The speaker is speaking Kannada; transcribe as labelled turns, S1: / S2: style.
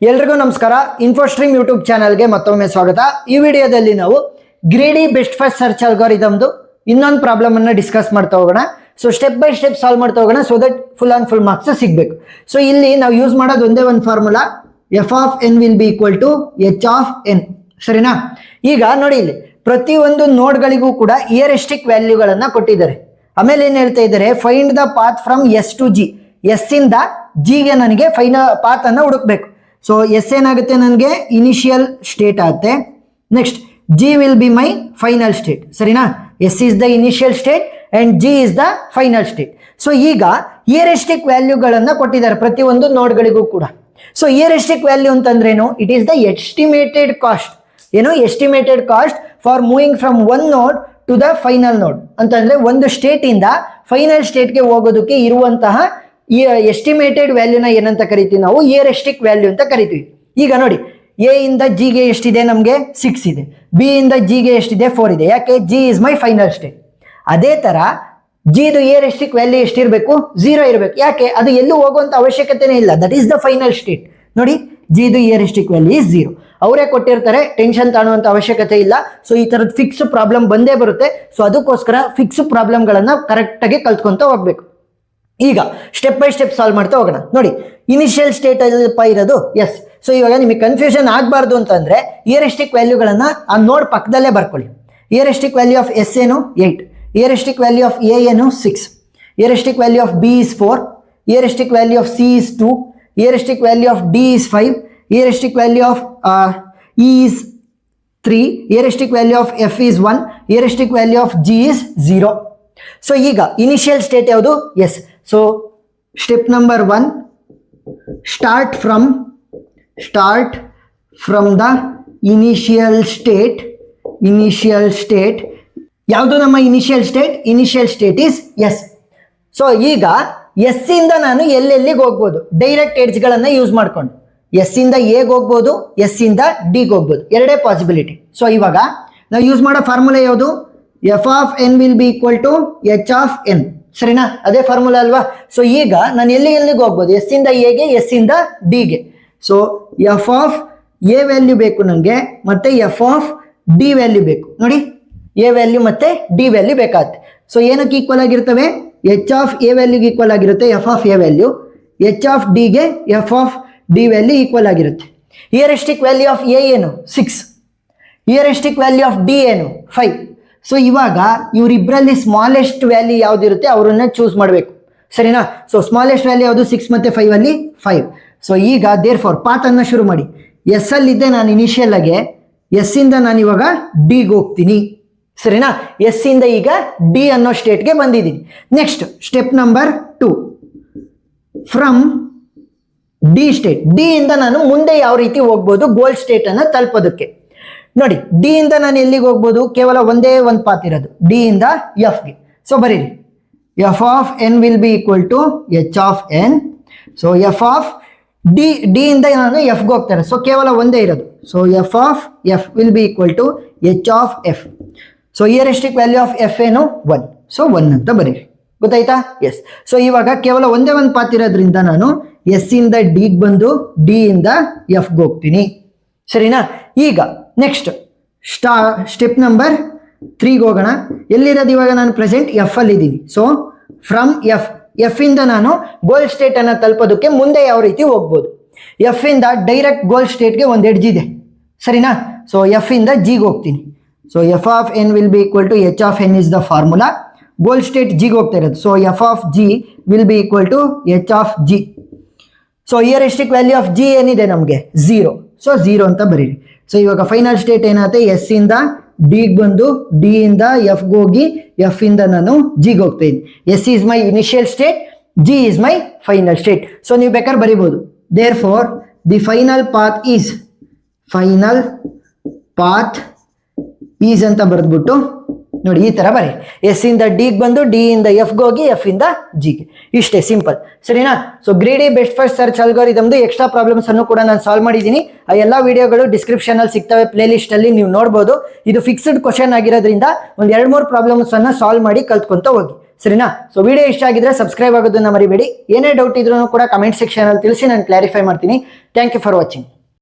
S1: ಎಲ್ರಿಗೂ ನಮಸ್ಕಾರ. ಇನ್ಫೋಸ್ಟ್ರೀಮ್ ಯೂಟ್ಯೂಬ್ ಚಾನಲ್ಗೆ ಮತ್ತೊಮ್ಮೆ ಸ್ವಾಗತ. ಈ ವಿಡಿಯೋದಲ್ಲಿ ನಾವು ಗ್ರೀಡಿ ಬೆಸ್ಟ್ ಫಸ್ಟ್ ಸರ್ಚ್ ಅಲ್ಗಾರಿದಮ್ದು ಇನ್ನೊಂದು ಪ್ರಾಬ್ಲಮ್ ಅನ್ನ ಡಿಸ್ಕಸ್ ಮಾಡ್ತಾ ಹೋಗೋಣ. So step by step solve ಮಾಡ್ತಾ ಹೋಗೋಣ, ಸೊ ದಟ್ ಫುಲ್ ಮಾರ್ಕ್ಸ್ ಸಿಗಬೇಕು. ಸೊ ಇಲ್ಲಿ ನಾವು ಯೂಸ್ ಮಾಡೋದು ಒಂದೇ ಒಂದು formula, F of N will be equal to H of N. ಸರಿನಾ? ಈಗ ನೋಡಿ, ಇಲ್ಲಿ ಪ್ರತಿಯೊಂದು ನೋಡ್ಗಳಿಗೂ ಕೂಡ ಇಯರಿಸ್ಟಿಕ್ ವ್ಯಾಲ್ಯೂಗಳನ್ನ ಕೊಟ್ಟಿದ್ದಾರೆ. ಆಮೇಲೆ ಏನ್ ಹೇಳ್ತಾ ಇದ್ದಾರೆ, find the path from S to G. S ಇಂದ ಜಿಗೆ ನನಗೆ ಫೈನಲ್ ಪಾತ್ ಅನ್ನ ಹುಡುಕ್ಬೇಕು. ಸೊ ಎಸ್ ಏನಾಗುತ್ತೆ, ನನಗೆ ಇನಿಷಿಯಲ್ ಸ್ಟೇಟ್ ಆಗುತ್ತೆ. Next G will be my final state. ಸರಿನಾ? S is the initial state and G is the final state. So ಈಗ ಇಯರಿಸ್ಟಿಕ್ ವ್ಯಾಲ್ಯೂಗಳನ್ನ ಕೊಟ್ಟಿದ್ದಾರೆ ಪ್ರತಿಯೊಂದು ನೋಡ್ಗಳಿಗೂ ಕೂಡ. ಸೊ ಇಯರಿಸ್ಟಿಕ್ ವ್ಯಾಲ್ಯೂ ಅಂತಂದ್ರೇನು? It is the estimated cost. ಏನು? Estimated cost for moving from one node to the final node ಅಂತಂದ್ರೆ ಒಂದು ಸ್ಟೇಟ್ ಇಂದ ಫೈನಲ್ ಸ್ಟೇಟ್ಗೆ ಹೋಗೋದಕ್ಕೆ ಇರುವಂತಹ ಈ ಎಸ್ಟಿಮೇಟೆಡ್ ವ್ಯಾಲ್ಯೂನ ಏನಂತ ಕರಿತೀವಿ ನಾವು? ಇಯರಿಸ್ಟಿಕ್ ವ್ಯಾಲ್ಯೂ ಅಂತ ಕರಿತೀವಿ. ಈಗ ನೋಡಿ, ಎ ಇಂದ ಜಿಗೆ ಎಷ್ಟಿದೆ? ನಮಗೆ 6 ಇದೆ. ಬಿ ಇಂದ ಜಿಗೆ ಎಷ್ಟಿದೆ? 4 ಇದೆ. ಯಾಕೆ? G is my final state. ಅದೇ ತರ ಜಿದು ಇಯರಿಸ್ಟಿಕ್ ವ್ಯಾಲ್ಯೂ ಎಷ್ಟಿರಬೇಕು? 0 ಇರಬೇಕು. ಯಾಕೆ? ಅದು ಎಲ್ಲೂ ಹೋಗುವಂತ ಅವಶ್ಯಕತೆನೇ ಇಲ್ಲ. That is the final state. ನೋಡಿ, ಜಿದು ಇಯರಿಸ್ಟಿಕ್ ವ್ಯಾಲ್ಯೂ ಇಸ್ 0. ಅವರೇ ಕೊಟ್ಟಿರ್ತಾರೆ, ಟೆನ್ಷನ್ ತಾಣುವಂತ ಅವಶ್ಯಕತೆ ಇಲ್ಲ. ಸೊ ಈ ತರದ ಫಿಕ್ಸ್ ಪ್ರಾಬ್ಲಮ್ ಬಂದೇ ಬರುತ್ತೆ. ಸೊ ಅದಕ್ಕೋಸ್ಕರ ಫಿಕ್ಸ್ ಪ್ರಾಬ್ಲಮ್ಗಳನ್ನ ಕರೆಕ್ಟ್ ಆಗಿ ಕಲ್ತ್ಕೊಂತ ಹೋಗ್ಬೇಕು. ಈಗ ಸ್ಟೆಪ್ ಬೈ ಸ್ಟೆಪ್ ಸಾಲ್ವ್ ಮಾಡ್ತಾ ಹೋಗೋಣ. ನೋಡಿ, ಇನಿಷಿಯಲ್ ಸ್ಟೇಟ್ ಅಲ್ಲಪ್ಪ ಇರೋದು ಎಸ್. ಸೊ ಇವಾಗ ನಿಮಗೆ ಕನ್ಫ್ಯೂಷನ್ ಆಗಬಾರ್ದು ಅಂತಂದ್ರೆ ಇಯರಿಸ್ಟಿಕ್ ವ್ಯಾಲ್ಯೂಗಳನ್ನ ಆ ನೋಡ್ ಪಕ್ಕದಲ್ಲೇ ಬರ್ಕೊಳ್ಳಿ. ಇಯರಿಸ್ಟಿಕ್ ವ್ಯಾಲ್ಯೂ ಆಫ್ ಎಸ್ ಏನು? 8. ಇಯರಿಸ್ಟಿಕ್ ವ್ಯಾಲ್ಯೂ ಆಫ್ ಎ ಏನು? 6. Heuristic value of B is 4. Heuristic value of C is 2. Heuristic value of D is 5. Heuristic value of E is 3. Heuristic value of F is 1. Heuristic value of G is 0. So ಈಗ ಇನಿಷಿಯಲ್ ಸ್ಟೇಟ್ ಯಾವುದು? S. So step number 1, start from the initial state. ಯಾವುದು ನಮ್ಮ initial state? Initial state is S. So ಈಗ ಎಸ್ ಇಂದ ನಾನು ಎಲ್ಲೆಲ್ಲಿಗೆ ಹೋಗ್ಬೋದು? ಡೈರೆಕ್ಟ್ ಎಡ್ಜ್ಗಳನ್ನ ಯೂಸ್ ಮಾಡ್ಕೊಂಡು ಎಸ್ ಇಂದ ಎಗೆ ಹೋಗ್ಬೋದು, ಎಸ್ ಇಂದ ಡಿಗೆ ಹೋಗ್ಬೋದು. ಎರಡೇ ಪಾಸಿಬಿಲಿಟಿ. ಸೊ ಇವಾಗ ನಾವು ಯೂಸ್ ಮಾಡೋ ಫಾರ್ಮುಲಾ ಯಾವುದು? F of N will be equal to H of N. ಸರಿನಾ? ಅದೇ ಫಾರ್ಮುಲಾ ಅಲ್ವಾ? ಸೊ ಈಗ ನಾನು ಎಲ್ಲಿಗೆ ಹೋಗ್ಬೋದು? ಎಸ್ ಇಂದ ಎಗೆ, ಎಸ್ ಇಂದ ಡಿಗೆ. So F of A value ಬೇಕು ನನಗೆ, ಮತ್ತೆ ಎಫ್ ಆಫ್ ಡಿ ವ್ಯಾಲ್ಯೂ ಬೇಕು. ನೋಡಿ, ಎ ವ್ಯಾಲ್ಯೂ ಮತ್ತೆ ಡಿ ವ್ಯಾಲ್ಯೂ ಬೇಕಾಗುತ್ತೆ. ಸೊ ಏನಕ್ಕೆ ಈಕ್ವಲ್ ಆಗಿರ್ತವೆ? ಎಚ್ ಆಫ್ ಎ ವ್ಯಾಲ್ಯೂಗೆ ಈಕ್ವಲ್ ಆಗಿರುತ್ತೆ F of A value. H of ಡಿಗೆ F of D value equal ಆಗಿರುತ್ತೆ. ಇಯರಿಸ್ಟಿಕ್ ವ್ಯಾಲ್ಯೂ ಆಫ್ ಎ ಏನು? 6. ಇಯರಿಸ್ಟಿಕ್ ವ್ಯಾಲ್ಯೂ ಆಫ್ ಡಿ ಏನು? 5. ಸೊ ಇವಾಗ ಇವರಿಬ್ಬರಲ್ಲಿ ಸ್ಮಾಲೆಸ್ಟ್ ವ್ಯಾಲ್ಯೂ ಯಾವ್ದಿರುತ್ತೆ ಅವರನ್ನ ಚೂಸ್ ಮಾಡಬೇಕು. ಸರಿನಾ? ಸೊ ಸ್ಮಾಲೆಸ್ಟ್ ವ್ಯಾಲ್ಯೂ ಯಾವುದು? 6 ಮತ್ತೆ 5 ಅಲ್ಲಿ 5. ಸೊ ಈಗ ದೇರ್ ಫಾರ್ ಪಾತ್ ಅನ್ನ ಶುರು ಮಾಡಿ. ಎಸ್ ಅಲ್ಲಿದ್ದೆ ನಾನು ಇನಿಷಿಯಲ್ ಆಗಿ, ಎಸ್ ಇಂದ ನಾನು ಇವಾಗ ಡಿಗೆ ಹೋಗ್ತೀನಿ. ಸರಿನಾ? ಎಸ್ ಇಂದ ಈಗ ಡಿ ಅನ್ನೋ ಸ್ಟೇಟ್ಗೆ ಬಂದಿದ್ದೀನಿ. Next step number 2, from D state. D ಇಂದ ನಾನು ಮುಂದೆ ಯಾವ ರೀತಿ ಹೋಗ್ಬೋದು ಗೋಲ್ ಸ್ಟೇಟ್ ಅನ್ನ ತಲುಪೋದಕ್ಕೆ? ನೋಡಿ, ಡಿ ಇಂದ ನಾನು ಎಲ್ಲಿಗೆ ಹೋಗ್ಬೋದು? ಕೇವಲ ಒಂದೇ ಒಂದು ಪಾತ್ ಇರೋದು, ಡಿ ಇಂದ ಎಫ್ಗೆ. ಸೊ ಬರೀರಿ, F of N will be equal to H of N. So F of D ಇಂದ ನಾನು ಎಫ್ಗೆ ಹೋಗ್ತಾರೆ. ಸೊ ಕೇವಲ ಒಂದೇ ಇರೋದು. So F of F will be equal to H of F. So heuristic value of F ಏನು? 1. ಸೊ 1 ಅಂತ ಬರೀರಿ. ಗೊತ್ತಾಯ್ತಾ? ಎಸ್. ಸೊ ಇವಾಗ ಕೇವಲ ಒಂದೇ ಒಂದು ಪಾತ್ ಇರೋದ್ರಿಂದ ನಾನು ಎಸ್ ಇಂದ ಡಿಗೆ ಬಂದು ಡಿ ಇಂದ ಎಫ್ಗೆ ಹೋಗ್ತೀನಿ. ಸರಿನಾ? ಈಗ ನೆಕ್ಸ್ಟ್ ಸ್ಟೆಪ್ ನಂಬರ್ 3ಗೆ ಹೋಗೋಣ. ಎಲ್ಲಿರೋದು ಇವಾಗ? ನಾನು ಪ್ರೆಸೆಂಟ್ ಎಫ್ ಅಲ್ಲಿ ಇದ್ದೀನಿ. ಸೊ ಫ್ರಮ್ ಎಫ್ ಇಂದ ನಾನು ಗೋಲ್ ಸ್ಟೇಟ್ ಅನ್ನ ತಲುಪೋದಕ್ಕೆ ಮುಂದೆ ಯಾವ ರೀತಿ ಹೋಗ್ಬೋದು? ಎಫ್ ಇಂದ ಡೈರೆಕ್ಟ್ ಗೋಲ್ ಸ್ಟೇಟ್ಗೆ ಒಂದು ಎಡ್ಜ್ ಇದೆ. ಸರಿನಾ? ಸೊ ಎಫ್ ಇಂದ ಜಿಗೆ ಹೋಗ್ತೀನಿ. So F of N will be equal to H of N is the formula. Goal state ಜಿಗೆ ಹೋಗ್ತಾ ಇರೋದು. So F of G will be equal to H of G. So heuristic value of G ಏನಿದೆ ನಮಗೆ? 0. ಸೊ 0 ಅಂತ ಬರೀರಿ. ಸೊ ಇವಾಗ ಫೈನಲ್ ಸ್ಟೇಟ್ ಏನಾಗುತ್ತೆ? ಎಸ್ ಇಂದ ಡಿಗೆ ಬಂದು ಡಿ ಇಂದ ಎಫ್ಗೆ ಹೋಗಿ ಎಫ್ ಇಂದ ನಾನು ಜಿಗೆ ಹೋಗ್ತಾ ಇದ್ದೀನಿ. S is my initial state, G is my final state. So ನೀವು ಬೇಕಾದ್ರೆ ಬರಿಬೋದು, therefore the final path is ಅಂತ ಬರೆದ್ಬಿಟ್ಟು ನೋಡಿ ಈ ತರ ಬರಿ. ಎಸ್ ಇಂದ ಡಿಗೆ ಬಂದು ಡಿ ಇಂದ ಎಫ್ಗೆ ಹೋಗಿ ಎಫ್ ಇಂದ ಜಿಗೆ. ಇಷ್ಟೇ, ಸಿಂಪಲ್. ಸರಿನಾ? So greedy best first search ಅಲ್ಗಾರಿದಮ್ದು ಎಕ್ಸ್ಟ್ರಾ ಪ್ರಾಬ್ಲಮ್ಸ್ ಅನ್ನು ಕೂಡ ನಾನು ಸಾಲ್ವ್ ಮಾಡಿದ್ದೀನಿ. ಆ ಎಲ್ಲ ವಿಡಿಯೋಗಳು ಡಿಸ್ಕ್ರಿಪ್ಷನ್ ಅಲ್ಲಿ ಸಿಗ್ತವೆ, ಪ್ಲೇ ಲಿಸ್ಟ್ ಅಲ್ಲಿ ನೀವು ನೋಡಬಹುದು. ಇದು ಫಿಕ್ಸ್ಡ್ ಕ್ವಶನ್ ಆಗಿರೋದ್ರಿಂದ ಒಂದು 2-3 ಪ್ರಾಬ್ಲಮ್ಸ್ ಅನ್ನ ಸಾಲ್ವ್ ಮಾಡಿ ಕಲ್ತ್ಕೊಂತ ಹೋಗಿ. ಸರಿನಾ? ಸೊ ವಿಡಿಯೋ ಇಷ್ಟ ಆಗಿದ್ರೆ ಸಬ್ಸ್ಕ್ರೈಬ್ ಆಗೋದನ್ನ ಮರಿಬೇಡಿ. ಏನೇ ಡೌಟ್ ಇದ್ರೂ ಕೂಡ ಕಮೆಂಟ್ ಸೆಕ್ಷನ್ ಅಲ್ಲಿ ತಿಳಿಸಿ, ನಾನು ಕ್ಲಾರಿಫೈ ಮಾಡ್ತೀನಿ. Thank you for watching.